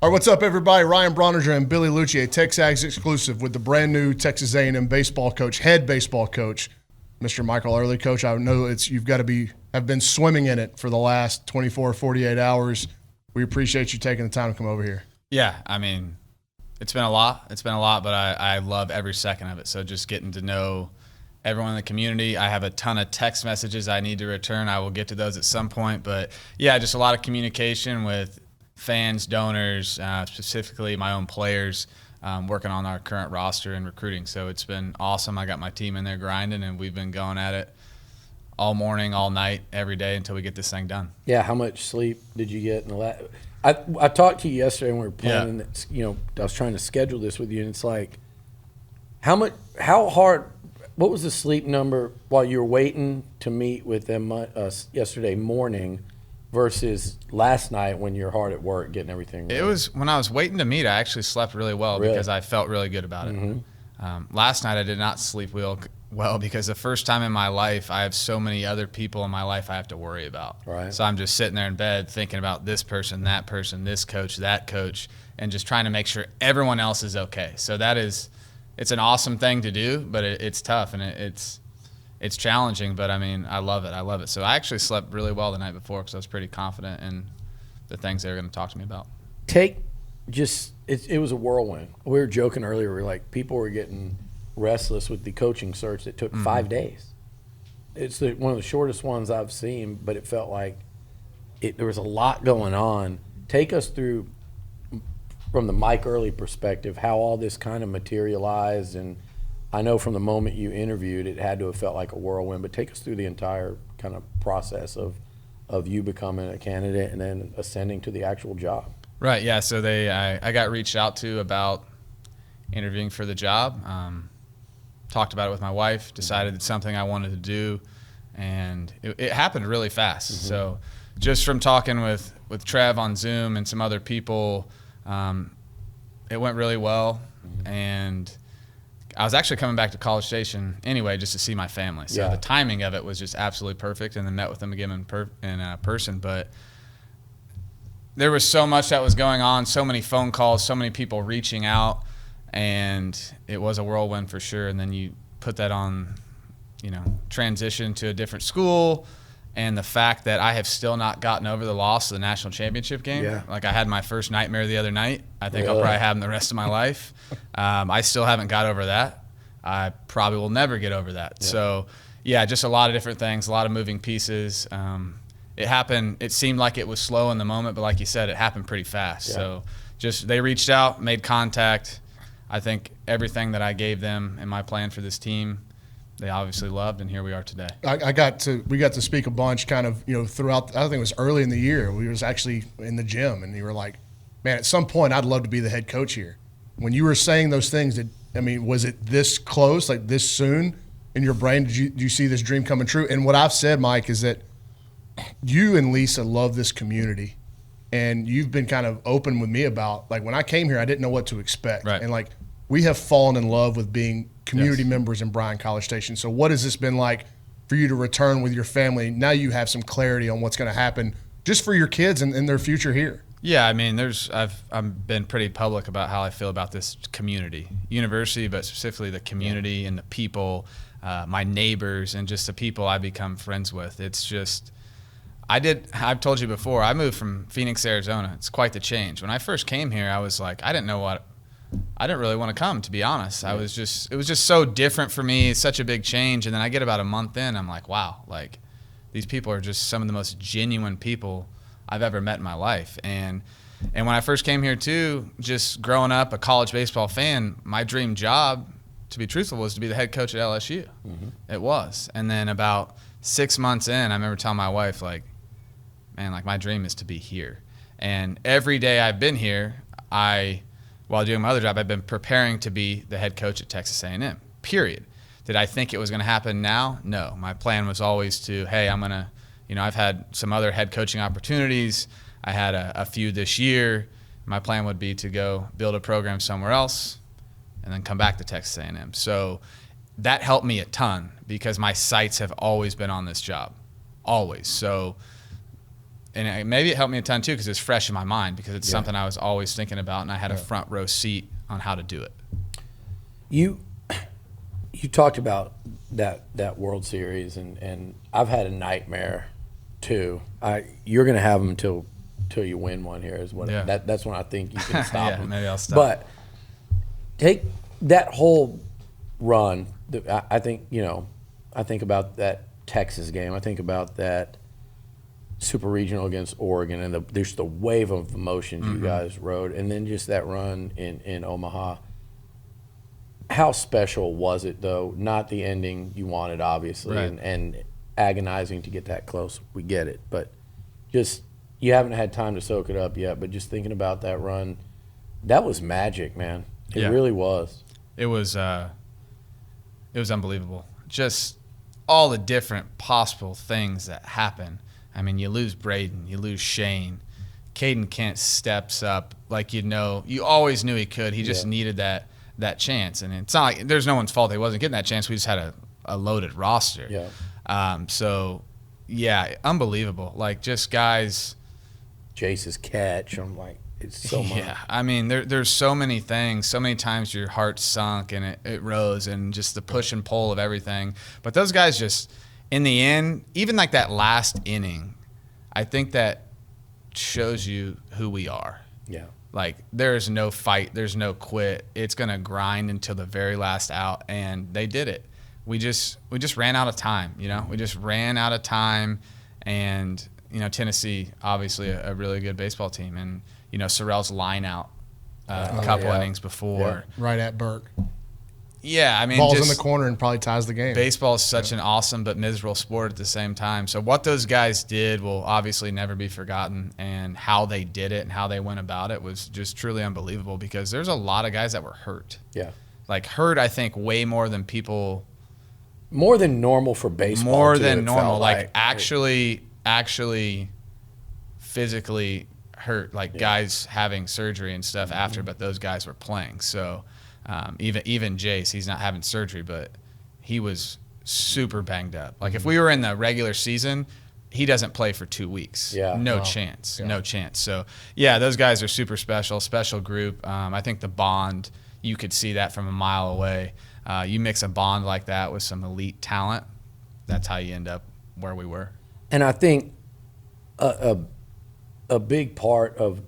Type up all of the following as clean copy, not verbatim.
All right, what's up, everybody? Ryan Broninger and Billy Lucci, a TexAgs exclusive with the brand new Texas A&M baseball coach, head baseball coach, Mr. Michael Earley. Coach, I know you've got to have been swimming in it for the last 24, 48 hours. We appreciate you taking the time to come over here. Yeah, I mean, it's been a lot. But I love every second of it. So just getting to know everyone in the community. I have a ton of text messages I need to return. I will get to those at some point. But, yeah, just a lot of communication with fans, donors, specifically my own players, working on our current roster and recruiting. So it's been awesome. I got my team in there grinding, and we've been going at it all morning, all night, every day until we get this thing done. Yeah, how much sleep did you get in the last? I talked to you yesterday when we were planning. Yeah. I was trying to schedule this with you, and it's like, how hard? What was the sleep number while you were waiting to meet with them yesterday morning versus last night when you're hard at work getting everything ready? It was when I was waiting to meet, I actually slept really well because I felt really good about it. Last night I did not sleep well because the first time in my life I have so many other people in my life I have to worry about. Right. So I'm just sitting there in bed thinking about this person, that person, this coach, that coach, and just trying to make sure everyone else is okay. So it's an awesome thing to do, but it's tough and it's challenging, but I mean, I love it. So I actually slept really well the night before because I was pretty confident in the things they were going to talk to me about. It was a whirlwind. We were joking earlier. We were like, people were getting restless with the coaching search that took 5 days. It's one of the shortest ones I've seen, but it felt like there was a lot going on. Take us through, from the Mike Earley perspective, how all this kind of materialized. And I know from the moment you interviewed, it had to have felt like a whirlwind, but take us through the entire kind of process of you becoming a candidate and then ascending to the actual job. Right, yeah. So I got reached out to about interviewing for the job. Talked about it with my wife, decided it's something I wanted to do, and it happened really fast. So just from talking with Trev on Zoom and some other people, it went really well. And I was actually coming back to College Station anyway just to see my family. So the timing of it was just absolutely perfect, and then met with them again in person. But there was so much that was going on, so many phone calls, so many people reaching out, and it was a whirlwind for sure. And then you put that on, transition to a different school, and the fact that I have still not gotten over the loss of the national championship game. Yeah. Like, I had my first nightmare the other night. I think I'll probably have them the rest of my life. I still haven't got over that. I probably will never get over that. Yeah. So, just a lot of different things, a lot of moving pieces. It happened. It seemed like it was slow in the moment, but like you said, it happened pretty fast. Yeah. So just they reached out, made contact. I think everything that I gave them and my plan for this team, they obviously loved, and here we are today. We got to speak a bunch kind of, throughout, I think it was early in the year. We was actually in the gym, and you were like, man, at some point I'd love to be the head coach here. When you were saying those things, was it this close, like this soon in your brain? Did you see this dream coming true? And what I've said, Mike, is that you and Lisa love this community, and you've been kind of open with me about, like, when I came here, I didn't know what to expect. Right. And, like, we have fallen in love with being community members in Bryan College Station. So what has this been like for you to return with your family? Now you have some clarity on what's going to happen just for your kids and their future here. Yeah, I mean, I've been pretty public about how I feel about this community, university, but specifically the community and the people, my neighbors, and just the people I become friends with. It's just, I've told you before, I moved from Phoenix, Arizona. It's quite the change. When I first came here, I was like, I didn't really want to come, to be honest. It was just so different for me. It's such a big change. And then I get about a month in, I'm like, wow, like, these people are just some of the most genuine people I've ever met in my life. And when I first came here too, just growing up a college baseball fan, my dream job, to be truthful, was to be the head coach at LSU. It was. And then about 6 months in, I remember telling my wife, like, man, like, my dream is to be here. And every day I've been here, while doing my other job, I've been preparing to be the head coach at Texas A&M, period. Did I think it was going to happen now? No. My plan was always to, hey, I'm going to, I've had some other head coaching opportunities. I had a few this year. My plan would be to go build a program somewhere else and then come back to Texas A&M. So that helped me a ton because my sights have always been on this job, always. So and maybe it helped me a ton too because it's fresh in my mind because it's something I was always thinking about, and I had a front row seat on how to do it. You talked about that World Series, and I've had a nightmare too. You're going to have them until you win one here. That's when I think you can stop them. Maybe I'll stop. But take that whole run. I think I think about that Texas game. I think about that Super Regional against Oregon, and there's the wave of emotions you guys rode, and then just that run in Omaha. How special was it, though? Not the ending you wanted, obviously, right. and agonizing to get that close. We get it. But just you haven't had time to soak it up yet, but just thinking about that run, that was magic, man. It really was. It was unbelievable. Just all the different possible things that happen. I mean, you lose Braden, you lose Shane. Caden Kent steps up like you always knew he could. He just needed that chance. And it's not like there's no one's fault he wasn't getting that chance. We just had a loaded roster. Yeah. So, unbelievable. Like, just guys. Jace's catch, I'm like, it's so much. Yeah, I mean, there's so many things. So many times your heart sunk and it rose, and just the push and pull of everything. But those guys just, in the end, even like that last inning, I think that shows you who we are. Yeah. Like, there's no fight, there's no quit. It's gonna grind until the very last out, and they did it. We just ran out of time. We just ran out of time, and Tennessee, obviously a really good baseball team, and Sorrell's line out a couple innings before, right at Burke. Yeah, I mean, ball's in the corner and probably ties the game. Baseball is such an awesome but miserable sport at the same time. So what those guys did will obviously never be forgotten, and how they did it and how they went about it was just truly unbelievable, because there's a lot of guys that were hurt. Yeah. Like, hurt, I think, way more than people. More than normal for baseball. More too, than normal. Like actually physically hurt, like guys having surgery and stuff after, but those guys were playing. So even Jace, he's not having surgery, but he was super banged up. Like, if we were in the regular season, he doesn't play for 2 weeks. No chance. So those guys are super special group. I think the bond, you could see that from a mile away. You mix a bond like that with some elite talent, that's how you end up where we were. And I think a big part of,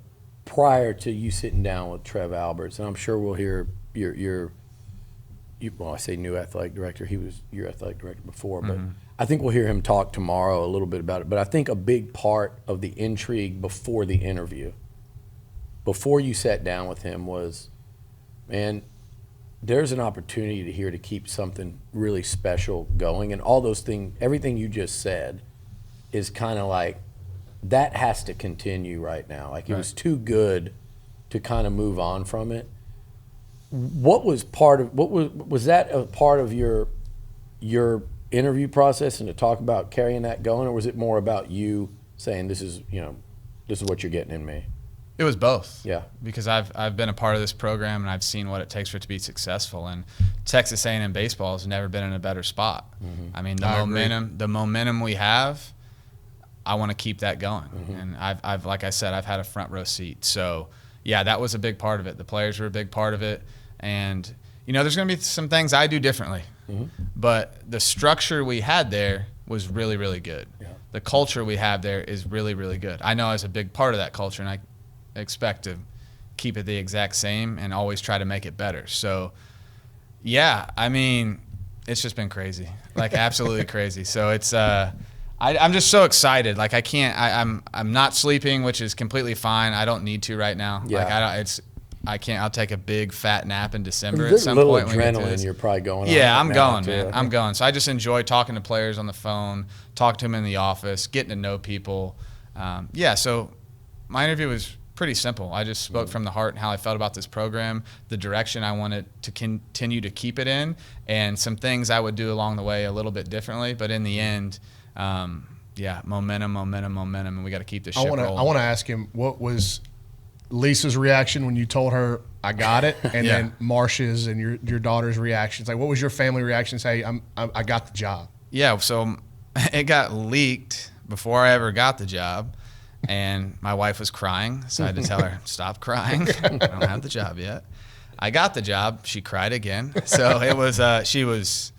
prior to you sitting down with Trev Alberts, and I'm sure we'll hear well, I say new athletic director. He was your athletic director before, but I think we'll hear him talk tomorrow a little bit about it. But I think a big part of the intrigue before the interview, before you sat down with him, was, man, there's an opportunity here to keep something really special going. And all those things, everything you just said is kind of like, that has to continue right now. Like, it was too good to kind of move on from it. What was that a part of your interview process, and to talk about carrying that going, or was it more about you saying, this is what you're getting in me? It was both. Yeah. Because I've been a part of this program, and I've seen what it takes for it to be successful. And Texas A&M baseball has never been in a better spot. I mean, the momentum we have, I want to keep that going. And I've like I said, I've had a front row seat. So that was a big part of it. The players were a big part of it. And there's going to be some things I do differently. But the structure we had there was really, really good. Yeah. The culture we have there is really, really good. I know I was a big part of that culture, and I expect to keep it the exact same and always try to make it better. So, I mean, it's just been crazy, like absolutely crazy. So it's I'm just so excited. Like, I'm not sleeping, which is completely fine. I don't need to right now. Yeah. Like, I can't. I'll take a big fat nap in December There's at some a little point. adrenaline you're probably going on. Yeah, I'm going, too. man. I'm going. So I just enjoy talking to players on the phone, talk to them in the office, getting to know people. So my interview was pretty simple. I just spoke from the heart and how I felt about this program, the direction I wanted to continue to keep it in, and some things I would do along the way a little bit differently. But in the end, momentum, and we got to keep this ship rolling. I want to ask him, what was Lisa's reaction when you told her I got it, and then Marcia's and your daughter's reactions? Like, what was your family reaction? Say, I got the job. Yeah, so it got leaked before I ever got the job, And my wife was crying, so I had to tell her, stop crying. I don't have the job yet. I got the job. She cried again. So it was, she was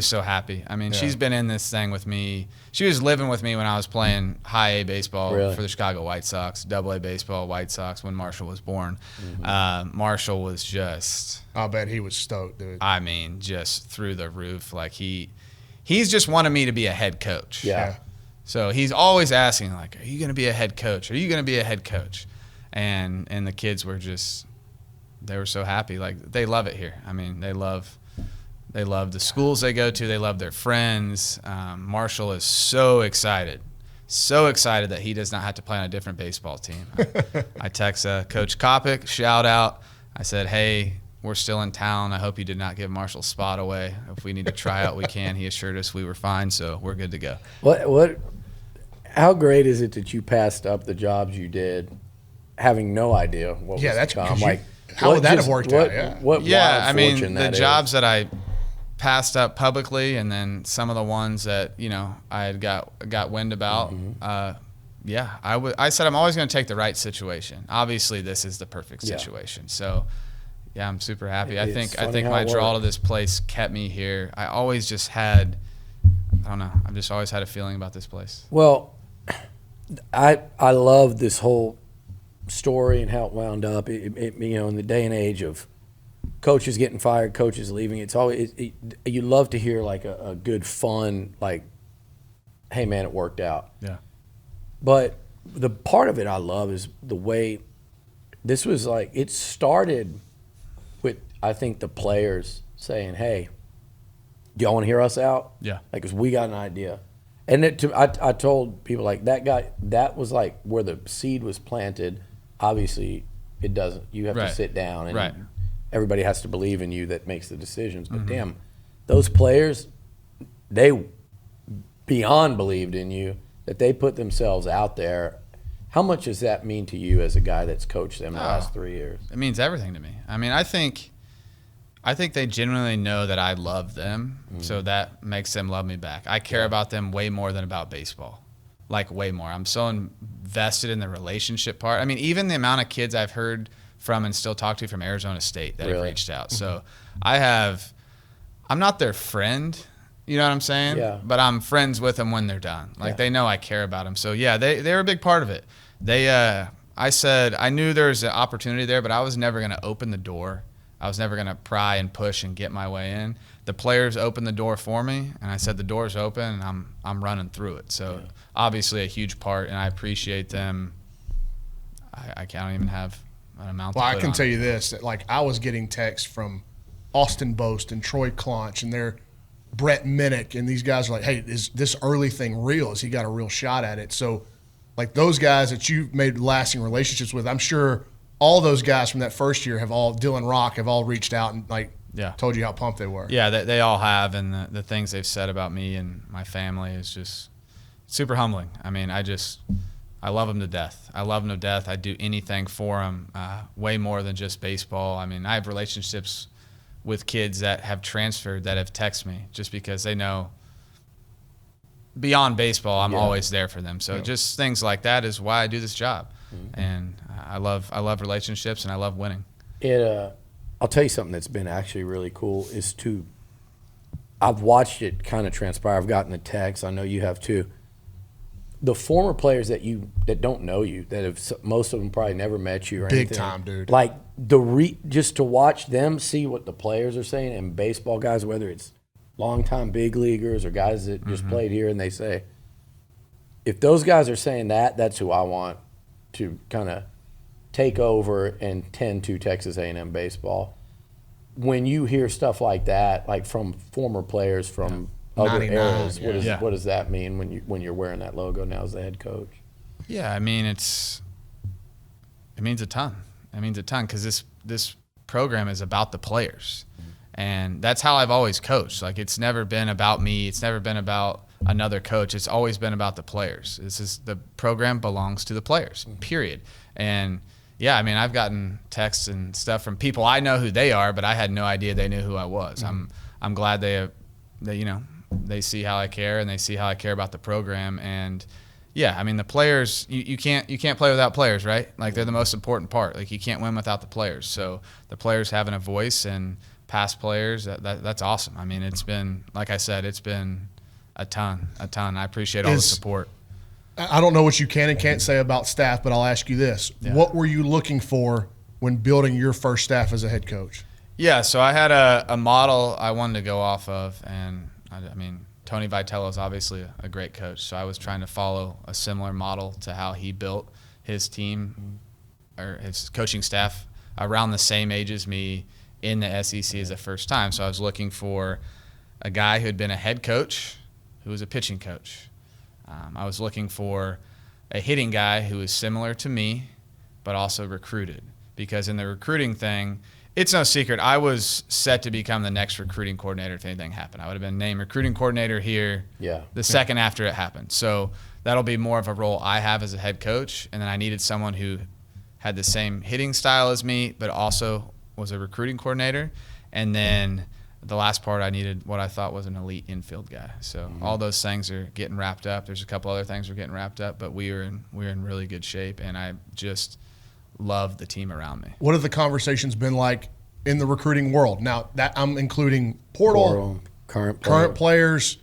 so happy. I mean, she's been in this thing with me. She was living with me when I was playing high A baseball for the Chicago White Sox, double A baseball, White Sox, when Marshall was born. Marshall was just... I bet he was stoked, dude. I mean, just through the roof. Like, he's just wanted me to be a head coach. Yeah. So he's always asking, like, are you going to be a head coach? Are you going to be a head coach? And the kids were just... They were so happy. Like, they love it here. I mean, they love the schools they go to. They love their friends. Marshall is so excited that he does not have to play on a different baseball team. I text Coach Kopic, shout out. I said, hey, we're still in town. I hope you did not give Marshall's spot away. If we need to try out, we can. He assured us we were fine, so we're good to go. How great is it that you passed up the jobs you did, having no idea what was to come? Like, how would that have worked out? I mean, the jobs that I passed up publicly, and then some of the ones that I had got wind about. I said I'm always going to take the right situation. Obviously, this is the perfect situation. So, yeah, I'm super happy. I think my draw to this place kept me here. I always just had, I don't know. I've just always had a feeling about this place. Well, I love this whole story and how it wound up. In the day and age of coaches getting fired, coaches leaving, it's always you love to hear like a good fun, like, hey man, it worked out. Yeah. But the part of it I love is the way this was like. It started with, I think, the players saying, hey, do y'all want to hear us out? Yeah. Like, 'cause we got an idea. And I told people, like, that was like where the seed was planted. Obviously, it doesn't. You have to sit down, and everybody has to believe in you that makes the decisions. But damn, those players, they beyond believed in you, that they put themselves out there. How much does that mean to you as a guy that's coached them the last 3 years? It means everything to me. I mean, I think they genuinely know that I love them, so that makes them love me back. I care about them way more than about baseball, like way more. I'm so invested in the relationship part. I mean, even the amount of kids I've heard from and still talk to from Arizona State that have reached out. So I'm not their friend, you know what I'm saying? Yeah. But I'm friends with them when they're done. Like, they know I care about them. So yeah, they're a big part of it. I said I knew there was an opportunity there, but I was never going to open the door. I was never going to pry and push and get my way in. The players opened the door for me, and I said the door's open, and I'm running through it. So obviously a huge part, and I appreciate them. I can't even have an amount. Well, to I put can on tell it. you this: that, like, I was getting texts from Austin Boast and Troy Claunch, and they're Brett Minnick, and these guys are like, "Hey, is this Early thing real? Has he got a real shot at it?" So, like, those guys that you've made lasting relationships with, I'm sure all those guys from that first year Dylan Rock have all reached out and told you how pumped they were. Yeah, they all have, and the things they've said about me and my family is just super humbling. I mean, I love them to death. I'd do anything for them, way more than just baseball. I mean, I have relationships with kids that have transferred that have texted me just because they know beyond baseball I'm always there for them. So just things like that is why I do this job. And I love relationships, and I love winning. I'll tell you something that's been actually really cool is I've watched it kind of transpire. I've gotten the text. I know you have too. The former players that don't know you, most of them probably never met you or anything. Big time, dude. Like just to watch them see what the players are saying, and baseball guys, whether it's longtime big leaguers or guys that just played here, and they say, if those guys are saying that, that's who I want to kind of take over and tend to Texas A&M baseball. When you hear stuff like that, like from former players from other eras, what does that mean when you're wearing that logo now as the head coach? Yeah, I mean, it means a ton. It means a ton because this program is about the players, and that's how I've always coached. Like, it's never been about me. It's never been about another coach. It's always been about the players. The program belongs to the players, period. And yeah, I mean, I've gotten texts and stuff from people I know who they are, but I had no idea they knew who I was. I'm glad they see how I care, and they see how I care about the program. And Yeah, I mean the players, you can't play without players, right? Like they're the most important part. Like you can't win without the players. So the players having a voice and past players, that's awesome. I mean, it's been, like I said, it's been a ton. I appreciate all the support. I don't know what you can and can't say about staff, but I'll ask you this: What were you looking for when building your first staff as a head coach? Yeah, so I had a model I wanted to go off of, and I mean, Tony Vitello is obviously a great coach, so I was trying to follow a similar model to how he built his team or his coaching staff around the same age as me in the SEC as the first time. So I was looking for a guy who had been a head coach who was a pitching coach. I was looking for a hitting guy who was similar to me but also recruited, because in the recruiting thing, it's no secret, I was set to become the next recruiting coordinator if anything happened. I would have been named recruiting coordinator here the second after it happened. So that'll be more of a role I have as a head coach. And then I needed someone who had the same hitting style as me, but also was a recruiting coordinator. And then the last part, I needed what I thought was an elite infield guy. So all those things are getting wrapped up. There's a couple other things we're getting wrapped up, but we're in really good shape. And I just love the team around me. What have the conversations been like in the recruiting world? Now that I'm including portal current players,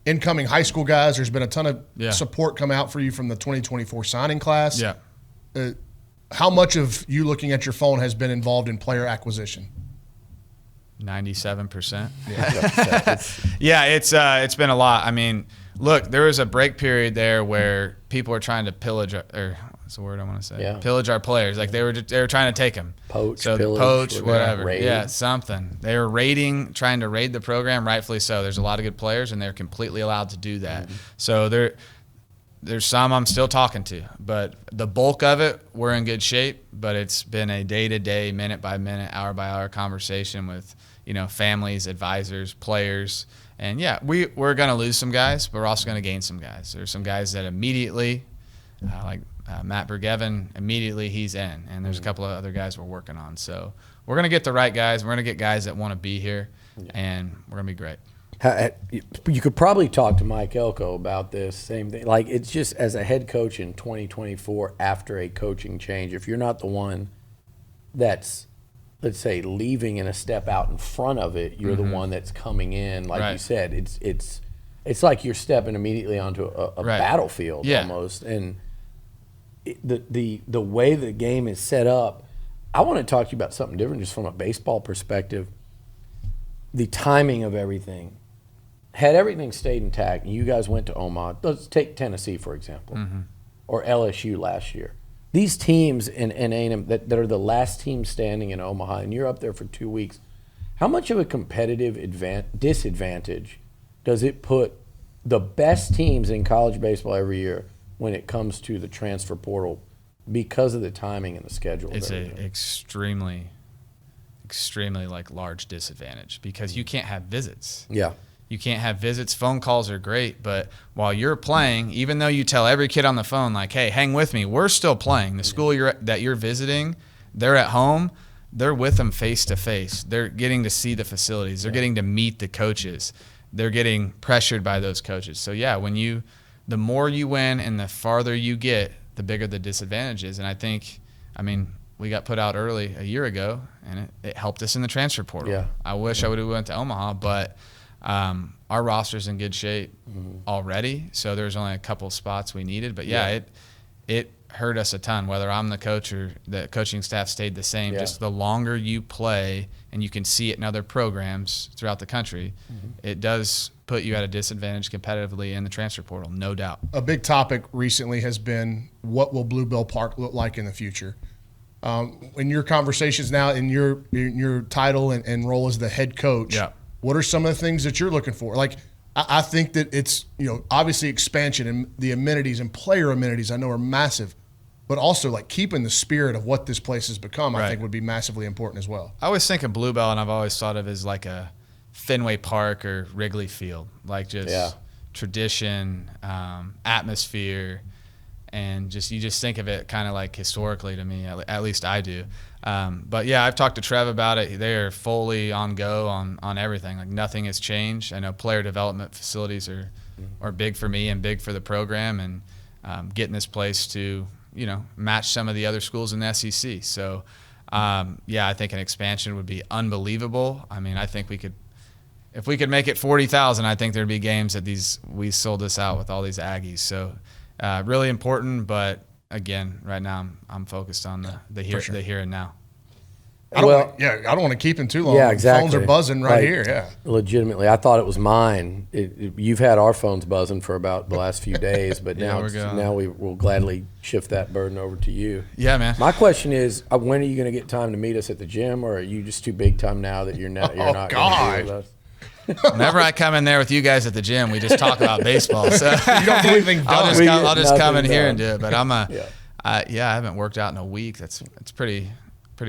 incoming high school guys. There's been a ton of support come out for you from the 2024 signing class. Yeah. How much of you looking at your phone has been involved in player acquisition? 97%. Yeah, it's been a lot. I mean, look, there was a break period there where people were trying to pillage, or what's the word I want to say? Pillage our players. Like they were trying to take them. Poach, whatever. Raid. Yeah, something. They were trying to raid the program, rightfully so. There's a lot of good players, and they're completely allowed to do that. So there's some I'm still talking to, but the bulk of it, we're in good shape. But it's been a day-to-day, minute-by-minute, hour-by-hour conversation with, families, advisors, players. And, we're going to lose some guys, but we're also going to gain some guys. There's some guys that immediately, like Matt Bergevin, immediately he's in. And there's a couple of other guys we're working on. So we're going to get the right guys. We're going to get guys that want to be here, and we're going to be great. You could probably talk to Mike Elko about this same thing. Like, it's just as a head coach in 2024 after a coaching change, if you're not the one that's, let's say, leaving and a step out in front of it, you're the one that's coming in. Like you said, it's like you're stepping immediately onto a battlefield almost. And the way the game is set up, I want to talk to you about something different just from a baseball perspective. The timing of everything. Had everything stayed intact and you guys went to Omaha, let's take Tennessee, for example, or LSU last year. These teams in A&M that are the last team standing in Omaha, and you're up there for 2 weeks, how much of a competitive disadvantage does it put the best teams in college baseball every year when it comes to the transfer portal because of the timing and the schedule? It's an extremely large disadvantage because you can't have visits. Yeah. You can't have visits. Phone calls are great, but while you're playing, even though you tell every kid on the phone, like, hey, hang with me, we're still playing. The school that you're visiting, they're at home. They're with them face to face. They're getting to see the facilities. They're getting to meet the coaches. They're getting pressured by those coaches. So, the more you win and the farther you get, the bigger the disadvantage is. And we got put out early a year ago, and it helped us in the transfer portal. Yeah. I wish I would have went to Omaha, but our roster's in good shape already, so there's only a couple spots we needed. But it hurt us a ton, whether I'm the coach or the coaching staff stayed the same. Just the longer you play, and you can see it in other programs throughout the country, it does put you at a disadvantage competitively in the transfer portal, no doubt. A big topic recently has been, what will Bluebell Park look like in the future? In your conversations now, in your title and role as the head coach, what are some of the things that you're looking for? Like, I think that it's, obviously expansion and the amenities and player amenities I know are massive, but also like keeping the spirit of what this place has become, I think would be massively important as well. I always think of Bluebell, and I've always thought of it as like a Fenway Park or Wrigley Field, like just tradition, atmosphere, and you just think of it kind of like historically to me, at least I do. But I've talked to Trev about it. They are fully on go on everything. Like nothing has changed. I know player development facilities are big for me and big for the program, and getting this place to, match some of the other schools in the SEC. So, I think an expansion would be unbelievable. I mean, I think if we could make it 40,000, I think there'd be games that we sold this out with all these Aggies. So, really important. But again, right now I'm focused on the here and now. I don't want to keep him too long. Yeah, exactly. Phones are buzzing right here. Yeah, legitimately. I thought it was mine. You've had our phones buzzing for about the last few days, but now we will gladly shift that burden over to you. Yeah, man. My question is, when are you going to get time to meet us at the gym, or are you just too big time now that you're not going to be with us? Whenever I come in there with you guys at the gym, we just talk about baseball. So you don't do anything dumb. I'll just come in here and do it. But I haven't worked out in a week. It's pretty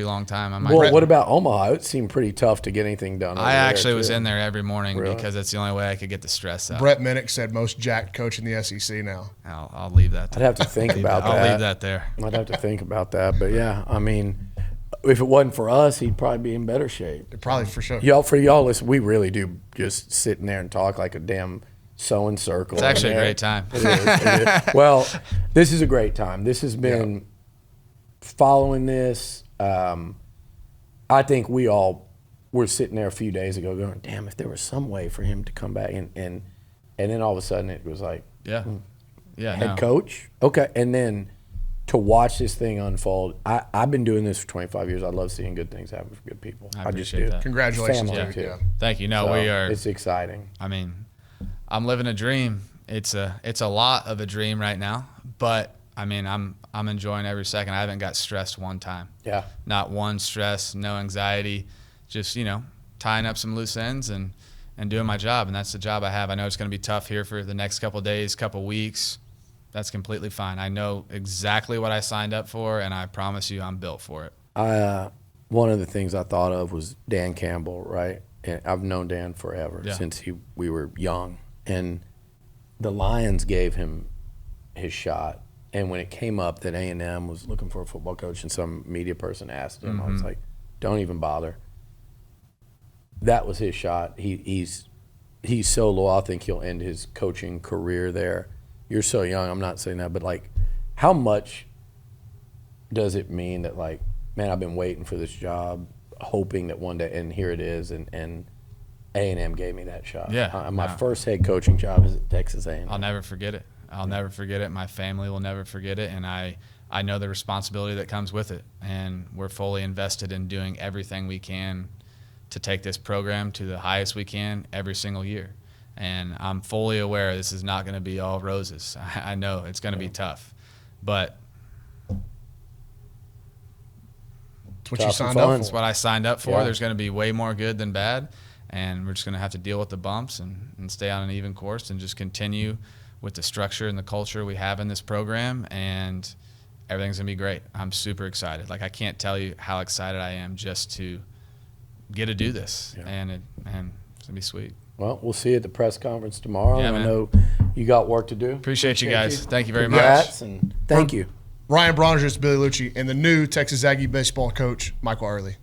long time. What about Omaha? It seemed pretty tough to get anything done. I actually was in there every morning because that's the only way I could get the stress out. Brett Minnick said most jacked coach in the SEC now. I'll leave that. I'd have to think about that. I'll leave that there. I'd have to think about that. But yeah, I mean, if it wasn't for us, he'd probably be in better shape. Probably for sure. Y'all, listen, we really do just sit in there and talk like a damn sewing circle. It's actually a great time. It is. Well, this is a great time. This has been following this. I think we all were sitting there a few days ago going, damn, if there was some way for him to come back. And then all of a sudden it was like, head coach? Okay. And then to watch this thing unfold, I've been doing this for 25 years. I love seeing good things happen for good people. I just do. That. Congratulations. Family too. Thank you. No, we are. It's exciting. I mean, I'm living a dream. It's a lot of a dream right now, but I mean, I'm enjoying every second. I haven't got stressed one time. Yeah. Not one stress, no anxiety, just, tying up some loose ends and doing my job. And that's the job I have. I know it's going to be tough here for the next couple of days, couple weeks. That's completely fine. I know exactly what I signed up for, and I promise you I'm built for it. One of the things I thought of was Dan Campbell, right? And I've known Dan forever, since we were young. And the Lions gave him his shot. And when it came up that A&M was looking for a football coach and some media person asked him, I was like, don't even bother. That was his shot. He's so low, I think he'll end his coaching career there. You're so young, I'm not saying that, but like, how much does it mean that, like, man, I've been waiting for this job, hoping that one day, and here it is, and A&M gave me that shot. Yeah. My first head coaching job is at Texas A&M. I'll never forget it. I'll never forget it. My family will never forget it. And I know the responsibility that comes with it. And we're fully invested in doing everything we can to take this program to the highest we can every single year. And I'm fully aware this is not going to be all roses. I know it's going to be tough. But it's what you signed up for. It's what I signed up for. Yeah. There's going to be way more good than bad. And we're just going to have to deal with the bumps and stay on an even course and just continue with the structure and the culture we have in this program, and everything's going to be great. I'm super excited. Like, I can't tell you how excited I am just to get to do this, and it's going to be sweet. Well, we'll see you at the press conference tomorrow. Yeah, and I man. know you got work to do. Appreciate you guys. Thank you very Congrats, much. And thank you. Ryan Broniger, Billy Lucci, and the new Texas Aggie baseball coach, Michael Earley.